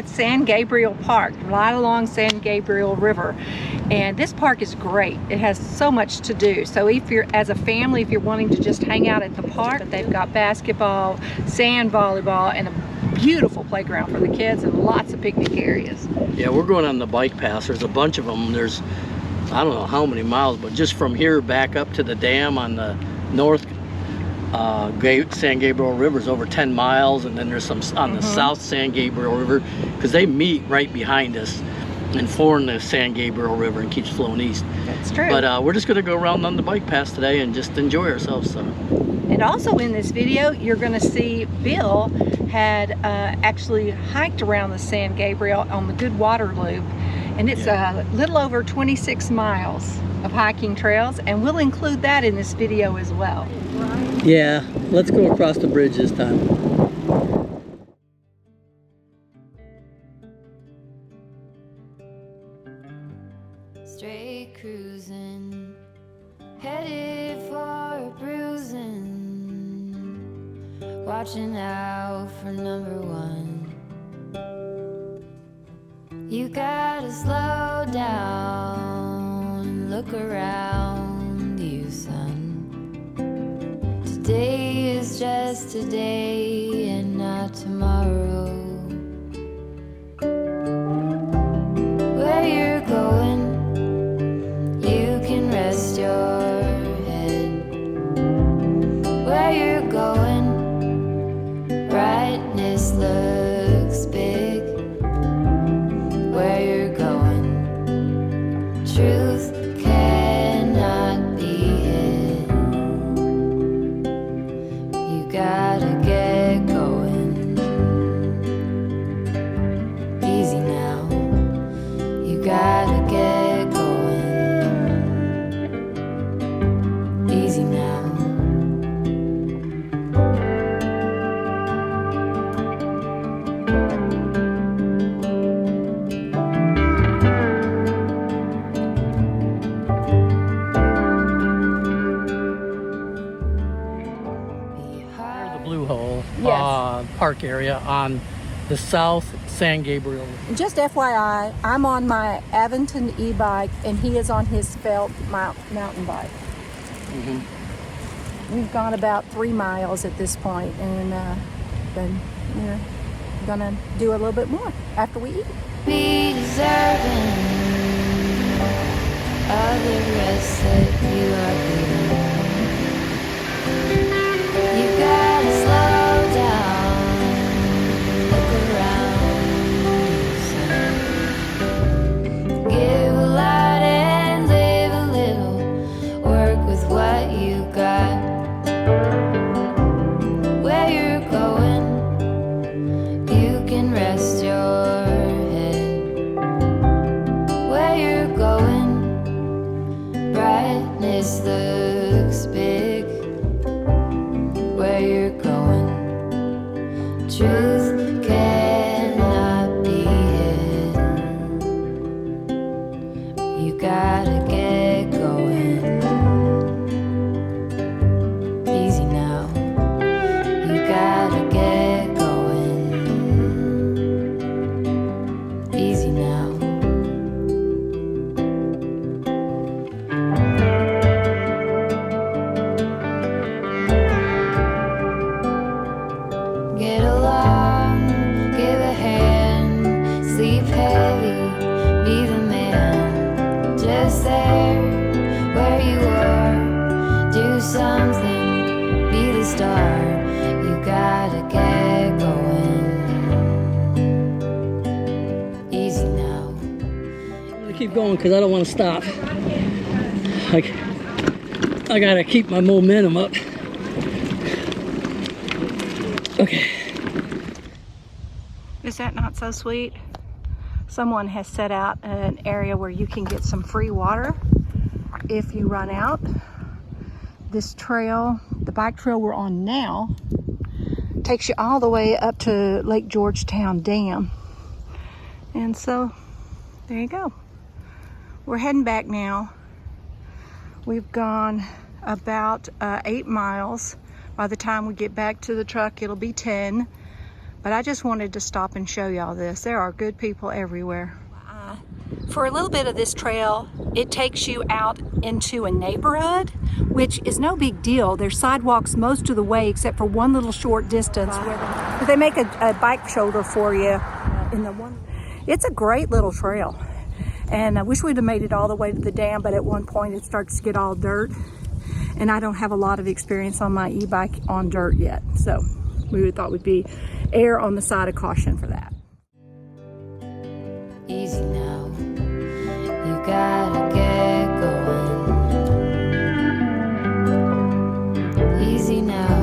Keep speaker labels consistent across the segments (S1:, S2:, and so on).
S1: at San Gabriel Park, right along San Gabriel River. And this park is great. It has so much to do. So if you're, as a family, if you're wanting to just hang out at the park, they've got basketball, sand volleyball, and a beautiful playground for the kids and lots of picnic areas.
S2: Yeah, we're going on the bike path. There's a bunch of them. There's, I don't know how many miles, but just from here back up to the dam on the north San Gabriel River is over 10 miles, and then there's some on the south San Gabriel River, because they meet right behind us and form the San Gabriel River and keeps flowing east.
S1: That's true.
S2: But we're just going to go around on the bike path today and just enjoy ourselves. So.
S1: And also in this video, you're going to see Bill had actually hiked around the San Gabriel on the Goodwater Loop, and it's a little over 26 miles of hiking trails, and we'll include that in this video as well.
S2: Yeah, let's go across the bridge this time.
S3: Straight cruising, headed for bruising, watching out for number one. You gotta slow down, look around you, son. Today is just today and not tomorrow. Where you're going, you can rest your head. Where you're going, brightness looks big. Where you're going, truth cannot be hid. You gotta get going. Easy now. You gotta get going. Easy now.
S2: Blue Hole park area on the south San Gabriel.
S1: Just FYI, I'm on my Aventon e-bike and he is on his Felt mountain bike. We've gone about 3 miles at this point, and then we're gonna do a little bit more after we eat.
S3: Be deserving of the rest that you are given. You gotta slow down, look around you, son. Give a lot and live a little, work with what you got. Where you're going, you can rest your head. Where you're going, brightness looks big. Where you're going, truth cannot be hid. You gotta get going. Easy now. You gotta get going. Easy now. Get along, give a hand, sleep heavy, be the man. Just there, where you are, do something, be the star. You gotta get going. Easy now.
S2: I'm gonna keep going because I don't want to stop. I gotta keep my momentum up. Okay.
S1: Is that not so sweet? Someone has set out an area where you can get some free water if you run out. This trail, the bike trail we're on now, takes you all the way up to Lake Georgetown Dam. And so, there you go. We're heading back now. We've gone about 8 miles. By the time we get back to the truck, it'll be 10. But I just wanted to stop and show y'all this. There are good people everywhere. For a little bit of this trail, it takes you out into a neighborhood, which is no big deal. There's sidewalks most of the way except for one little short distance where they make a bike shoulder for you in the one. It's a great little trail. And I wish we'd have made it all the way to the dam, but at one point it starts to get all dirt. And I don't have a lot of experience on my e-bike on dirt yet. So we thought we'd be err on the side of caution for that.
S3: Easy now, you gotta get going. Easy now.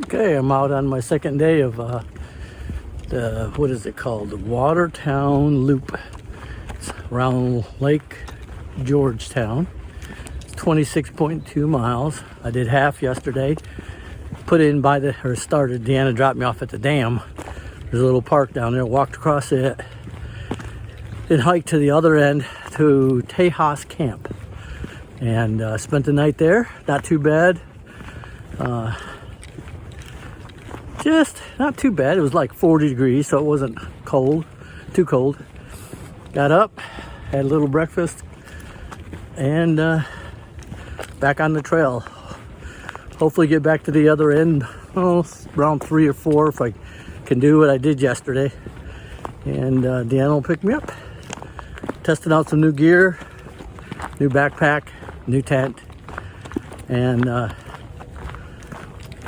S2: Okay, I'm out on my second day of what is it called? The Watertown Loop. It's around Lake Georgetown. It's 26.2 miles. I did half yesterday. Started, DeAnna dropped me off at the dam. There's a little park down there, walked across it, then hiked to the other end to Tejas Camp. And spent the night there, not too bad. Just not too bad. It was like 40 degrees, so it wasn't cold, too cold. Got up, had a little breakfast, and back on the trail. Hopefully get back to the other end around 3 or 4 if I can do what I did yesterday. And DeAnna will pick me up. Testing out some new gear, new backpack, new tent, and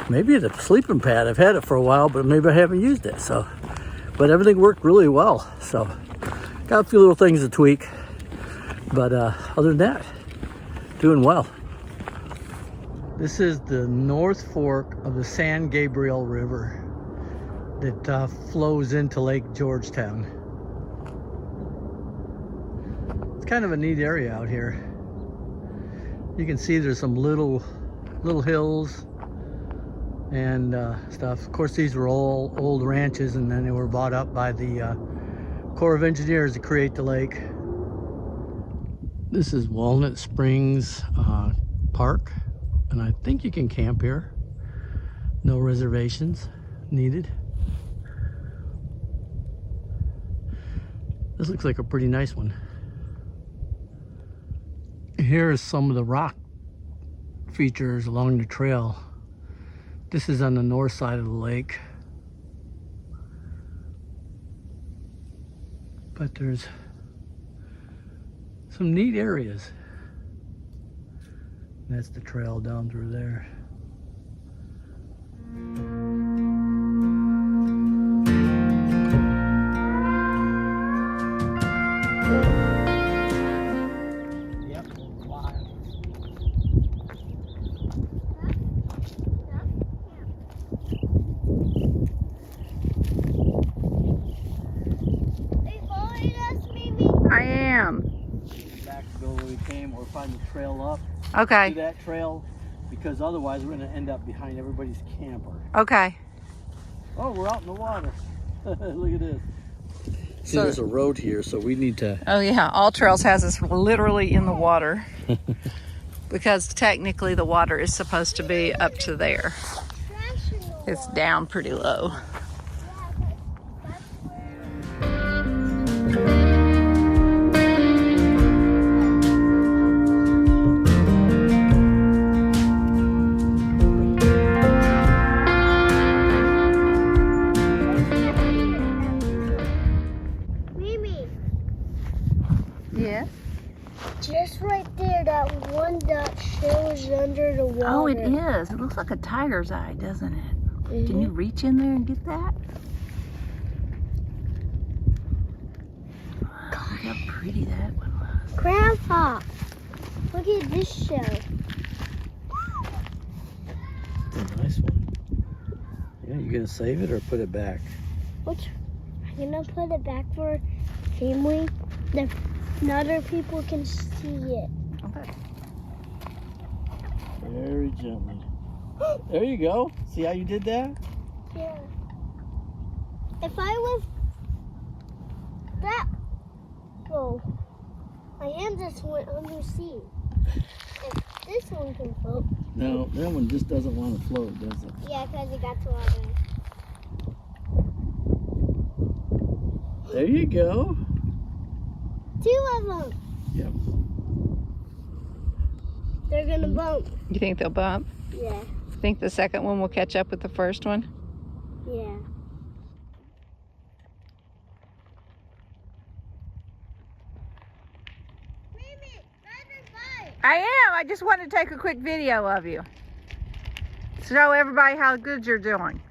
S2: maybe the sleeping pad. I've had it for a while, but maybe I haven't used it. So, but everything worked really well. So, got a few little things to tweak, but other than that, doing well. This is the North Fork of the San Gabriel River that flows into Lake Georgetown. It's kind of a neat area out here. You can see there's some little hills and stuff. Of course, these were all old ranches, and then they were bought up by the Corps of Engineers to create the lake. This is Walnut Springs Park, and I think you can camp here. No reservations needed. This looks like a pretty nice one. Here is some of the rock features along the trail. This is on the north side of the lake. But there's some neat areas. That's the trail down through there. Back to go where we came, or find the trail up.
S1: Okay.
S2: Do that trail, because otherwise we're going to end up behind everybody's camper.
S1: Okay.
S2: Oh, we're out in the water. Look at this. See, there's a road here, so we need to...
S1: Oh yeah, All Trails has us literally in the water. Because technically the water is supposed to be up to there. It's down pretty low. does. It looks like a tiger's eye, doesn't it? Can you reach in there and get that? Wow, look how pretty that one was.
S4: Grandpa, look at this show.
S2: It's a nice one. Yeah, you gonna save it or put it back?
S4: Which I'm gonna put it back for family. The other people can see it.
S1: Okay.
S2: Very gently. There you go. See how you did that?
S4: Yeah. If I was that, oh, I am just one on the sea. If this one can float.
S2: No, that one just doesn't want to float, does it?
S4: Yeah, because it got to water.
S2: There you go.
S4: 2 of them.
S2: Yep.
S4: They're gonna bump.
S1: You think they'll bump?
S4: Yeah.
S1: Think the second one will catch up with the first one?
S4: Yeah.
S1: I am. I just wanted to take a quick video of you. Show everybody how good you're doing.